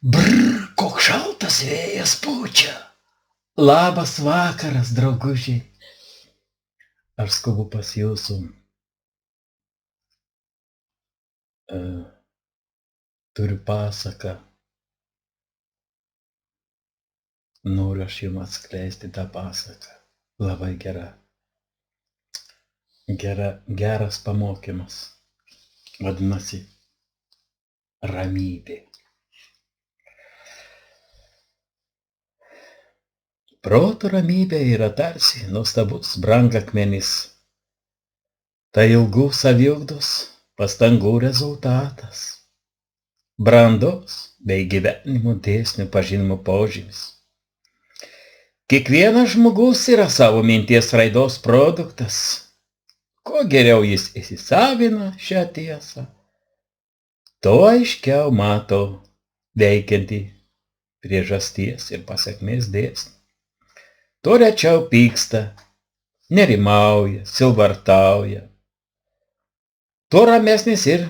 Brr, koks šaltas vėjas pučia. Labas vakaras, draugužiai. Aš skubu pas jūsų. Turiu pasaką. Noriu aš jums atskleisti tą pasaką. Labai gera. Geras pamokymas. Vadinasi, ramybė. Proto ramybė yra tarsi nuostabus brangakmenis. Tai ilgų saviugdos pastangų rezultatas. Brandos bei gyvenimo dėsnių pažinimo požymis. Kiekvienas žmogus yra savo minties raidos produktas. Kuo geriau jis įsisavina šią tiesą, tuo aiškiau mato veikiantį priežasties ir pasekmės dėsnį. Tuo rečiau pyksta, nerimauja, sielvartauja. Tuo ramesnis ir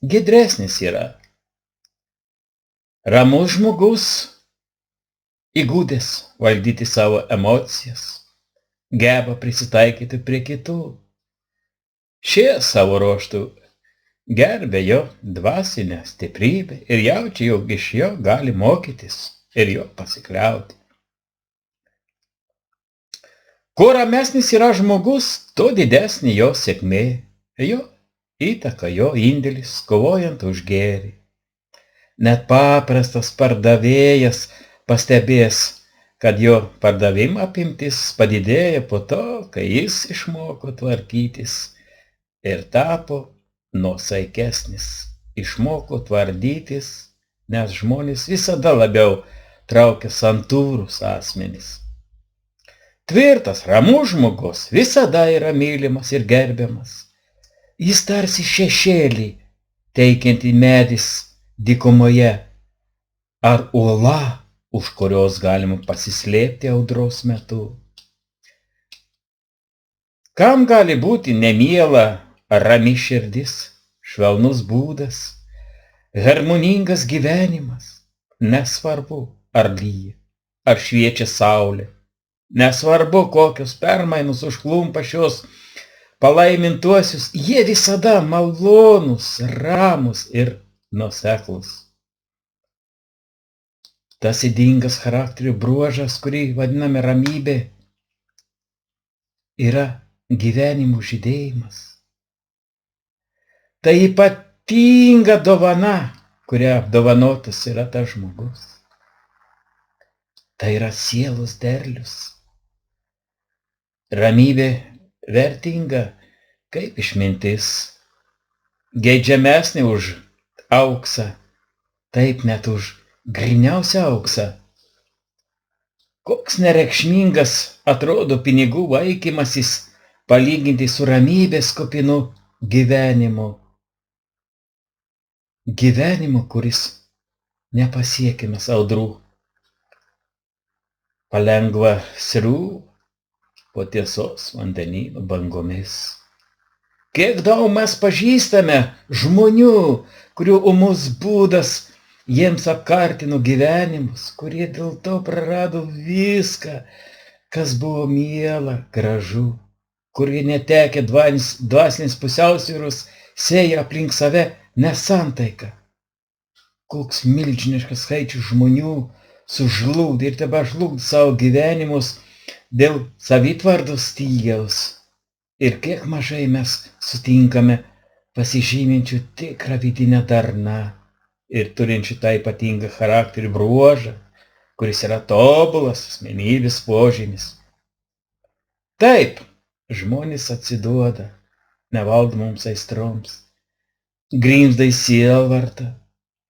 giedresnis yra. Ramus žmogus, įgudęs valdyti savo emocijas, geba prisitaikyti prie kitų. Šie savo ruožtų gerbia jo dvasinę stiprybę ir jaučia, jog iš jo gali mokytis ir jo pasikliauti. Kuo ramesnis yra žmogus, tuo didesnė jo sėkmė, jo įtaka, jo indėlis, kovojant už gėrį. Net paprastas pardavėjas pastebės, kad jo pardavimo apimtis padidėjo po to, kai jis išmoko tvarkytis ir tapo nuosaikesnis, išmoko tvardytis, nes žmonės visada labiau traukia santūrus asmenys. Tvirtas, ramus žmogus visada yra mylimas ir gerbiamas. Jis tarsi šešėlį teikianti medis dykumoje ar uola, už kurios galima pasislėpti audros metu. Kam gali būti nemiela ar rami širdis, švelnus būdas, harmoningas gyvenimas, nesvarbu ar lyja, ar šviečia saulė, nesvarbu kokios permainos užklumpa šios palaimintuosius, jie visada malonūs, ramus ir nuoseklūs. Tas ydingas charakterio bruožas, kurį vadiname ramybė, yra gyvenimo žydėjimas. Tai ypatinga dovana, kuria apdovanotas yra tas žmogus. Tai yra sielos derlius. Ramybė vertinga kaip išmintis, geidžiamesnė už auksą, taip net už gryniausią auksą. Koks nereikšmingas atrodo pinigų vaikymasis palyginti su ramybės kupinu gyvenimu. Gyvenimu, kuris nepasiekiamas audrų. Palengva sriūba po tiesos vandenyno bangomis. Kiek daug mes pažįstame žmonių, kurių ūmus būdas jiems apkartino gyvenimus, kurie dėl to prarado viską, kas buvo miela, gražu, kurie netekę dvasinės pusiausvyros sėja aplink save nesantaiką. Koks milžiniškas skaičius žmonių sužlugdė ir tebežlugdė savo gyvenimus dėl savitvardos stygiaus. Ir kiek mažai mes sutinkame pasižyminčių tikrą vidinę darną ir turinčių tą ypatingą charakterį bruožą, kuris yra tobulas asmenybės požymis. Taip, žmonės atsiduoda nevaldomoms aistroms, grimzda į sielvartą,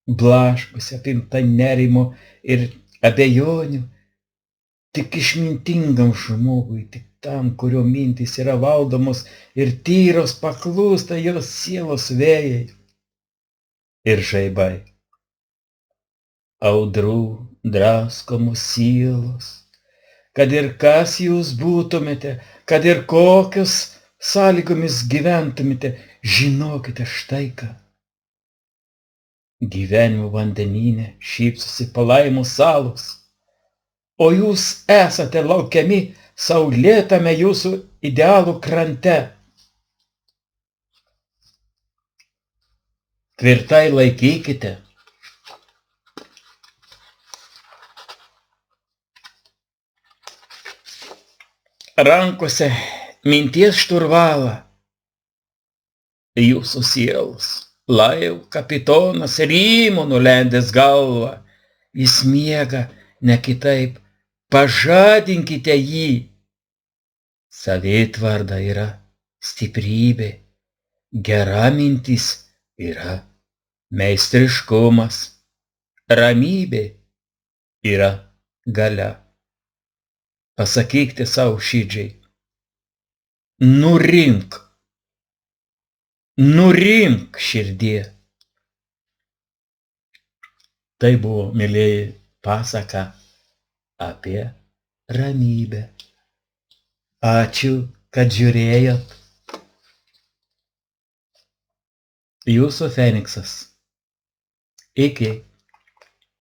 blaškosi apimta nerimo ir abejonių. Tik išmintingam žmogui, tik tam, kurio mintys yra valdomos ir tyros, paklūsta jos sielos vėjai ir žaibai. Audrų draskomos sielos, kad ir kas jūs būtumėte, kad ir kokios sąlygomis gyventumėte, žinokite štai ką. Gyvenimo vandenyne šypsosi palaimų salos, o jūs esate laukiami saulėtame jūsų idealų krante. Tvirtai laikykite. Rankose minties šturvalą. Jūsų sielos laivo kapitonas rymo nulendęs galvą. Jis miega ne kitaip. Pažadinkite jį. Savitvarda yra stiprybė. Gera mintis yra meistriškumas. Ramybė yra galia. Pasakykite savo širdžiai. Nurimk. Nurimk širdie. Tai buvo, mėlyjeji, pasaka apie ramybę. Ačiū, kad žiūrėjot. Jūsų Feniksas. Iki.